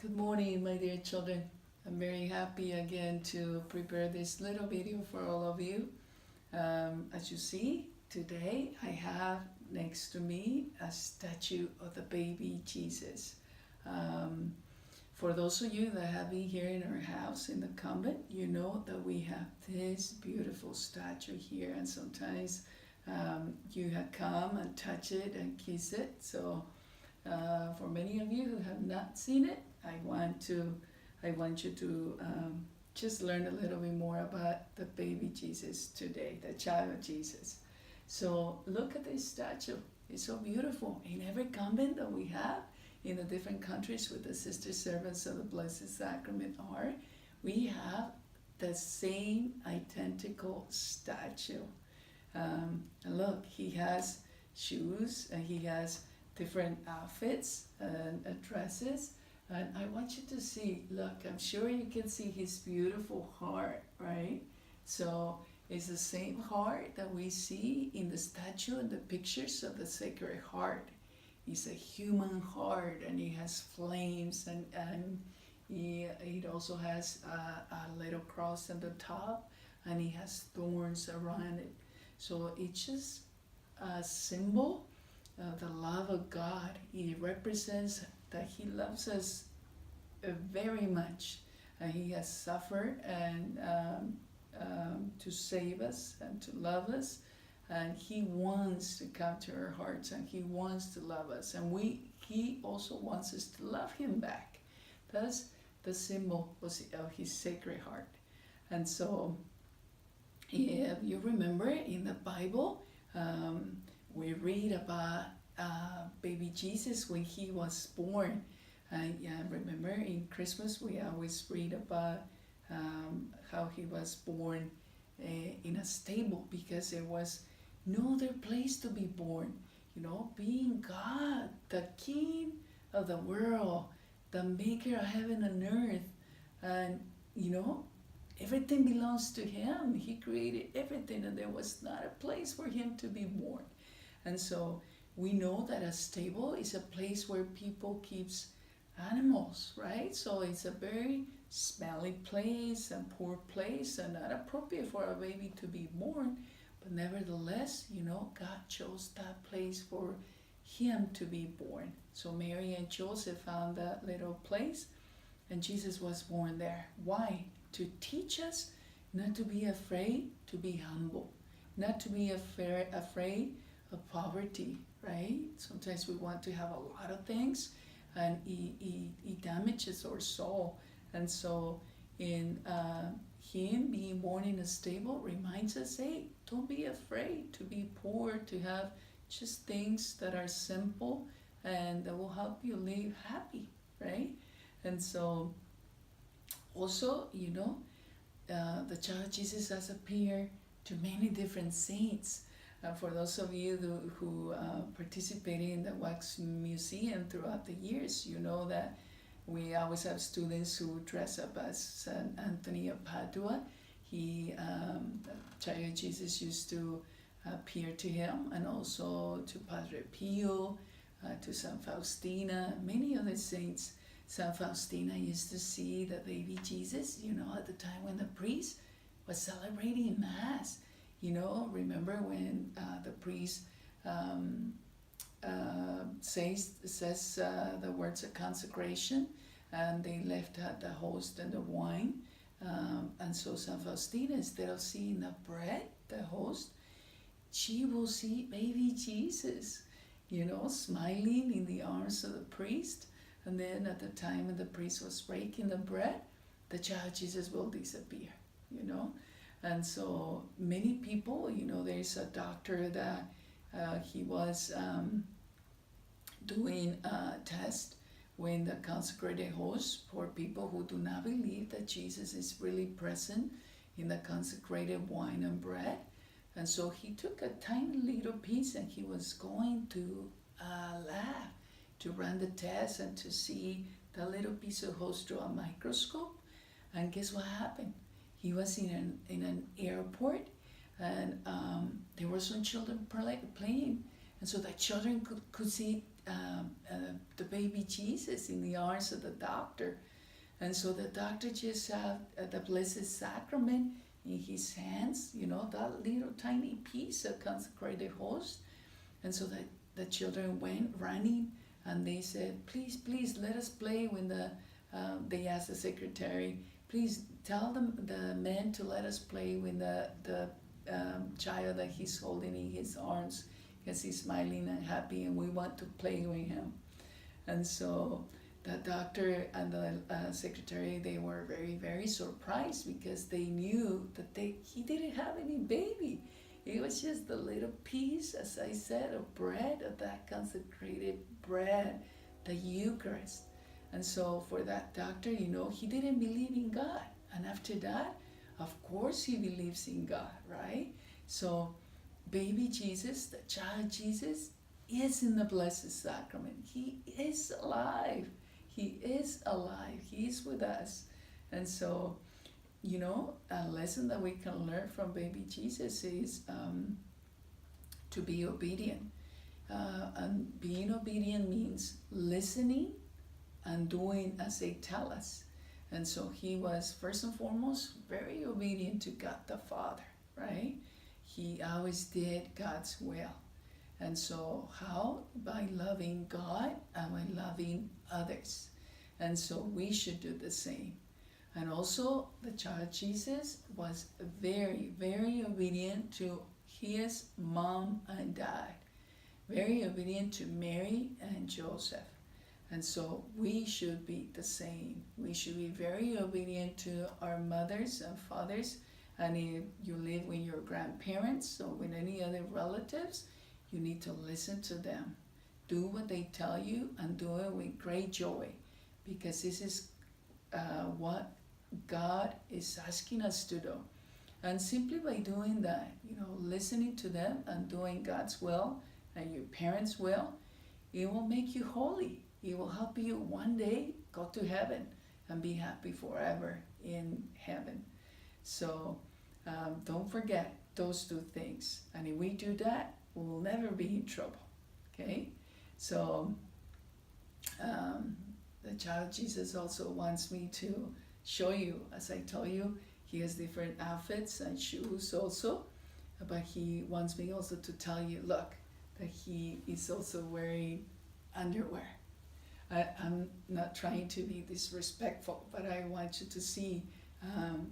Good morning, my dear children. I'm very happy again to prepare this little video for all of you. As you see, today I have next to me a statue of the baby Jesus. Um, for those of you that have been here in our house in the convent, you know that we have this beautiful statue here, and sometimes you have come and touch it and kiss it. So for many of you who have not seen it, I want you to just learn a little bit more about the baby Jesus today, the child Jesus. So look at this statue. It's so beautiful. In every convent that we have in the different countries with the sister servants of the Blessed Sacrament are, we have the same identical statue. And look, he has shoes and he has different outfits and dresses. And I want you to see, look, I'm sure you can see his beautiful heart, right? So it's the same heart that we see in the statue and the pictures of the Sacred Heart. It's a human heart, and it has flames, and it also has a little cross on the top, and it has thorns around it. So it's just a symbol of the love of God. It represents that he loves us very much, and he has suffered and to save us and to love us, and he wants to come to our hearts, and he wants to love us, and he also wants us to love him back. That's the symbol of his Sacred Heart. And so if you remember in the Bible, we read about baby Jesus when he was born. Remember in Christmas we always read about how he was born in a stable, because there was no other place to be born. You know, being God, the King of the world, the maker of heaven and earth, and you know, everything belongs to him. He created everything, and there was not a place for him to be born. And so we know that a stable is a place where people keeps animals, right? So it's a very smelly place and poor place and not appropriate for a baby to be born. But nevertheless, you know, God chose that place for him to be born. So Mary and Joseph found that little place, and Jesus was born there. Why? To teach us not to be afraid, to be humble, not to be afraid of poverty, right? Sometimes we want to have a lot of things, and it damages our soul. And so in him being born in a stable reminds us, hey, don't be afraid to be poor, to have just things that are simple and that will help you live happy, right? And so also, you know, the child Jesus has appeared to many different saints. For those of you who participated in the Wax Museum throughout the years, you know that we always have students who dress up as Saint Anthony of Padua. The child Jesus used to appear to him, and also to Padre Pio, to Saint Faustina, many other saints. Saint Faustina used to see the baby Jesus, you know, at the time when the priest was celebrating Mass. You know, remember when the priest says the words of consecration, and they left out the host and the wine. And so Saint Faustina, instead of seeing the bread, the host, she will see baby Jesus, you know, smiling in the arms of the priest. And then at the time when the priest was breaking the bread, the child Jesus will disappear, you know. And so many people, you know, there's a doctor that he was doing a test when the consecrated host for people who do not believe that Jesus is really present in the consecrated wine and bread. And so he took a tiny little piece, and he was going to lab to run the test and to see the little piece of host through a microscope. And guess what happened? He was in an airport, and there were some children playing, and so the children could see the baby Jesus in the arms of the doctor. And so the doctor just had the Blessed Sacrament in his hands, you know, that little tiny piece of consecrated host. And so the children went running and they said, please, please, let us play when they asked the secretary, please tell the men to let us play when the child that he's holding in his arms, because he's smiling and happy and we want to play with him. And so the doctor and the secretary, they were very, very surprised because they knew that he didn't have any baby. It was just a little piece, as I said, of bread, of that consecrated bread, the Eucharist. And so for that doctor, you know, he didn't believe in God. And after that, of course he believes in God, right? So baby Jesus, the child Jesus, is in the Blessed Sacrament. He is alive. He is alive. He is with us. And so, you know, a lesson that we can learn from baby Jesus is to be obedient. And being obedient means listening and doing as they tell us. And so he was, first and foremost, very obedient to God the Father, right? He always did God's will. And so how? By loving God and by loving others. And so we should do the same. And also the child Jesus was very, very obedient to his mom and dad. Very obedient to Mary and Joseph. And so we should be the same. We should be very obedient to our mothers and fathers. And if you live with your grandparents or with any other relatives, you need to listen to them. Do what they tell you and do it with great joy. Because this is what God is asking us to do. And simply by doing that, you know, listening to them and doing God's will and your parents' will, it will make you holy. It will help you one day go to heaven and be happy forever in heaven. So don't forget those two things. And if we do that, we will never be in trouble. Okay? So the child Jesus also wants me to show you, as I told you, he has different outfits and shoes also. But he wants me also to tell you, look, that he is also wearing underwear. I'm not trying to be disrespectful, but I want you to see,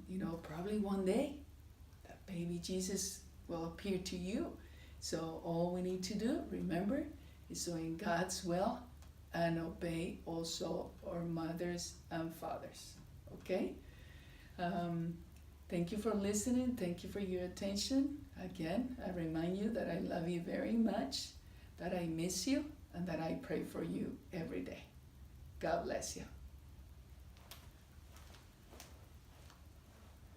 you know, probably one day that baby Jesus will appear to you. So all we need to do, remember, is doing God's will and obey also our mothers and fathers. Okay? Thank you for listening. Thank you for your attention. Again, I remind you that I love you very much, that I miss you, and that I pray for you every day. God bless you.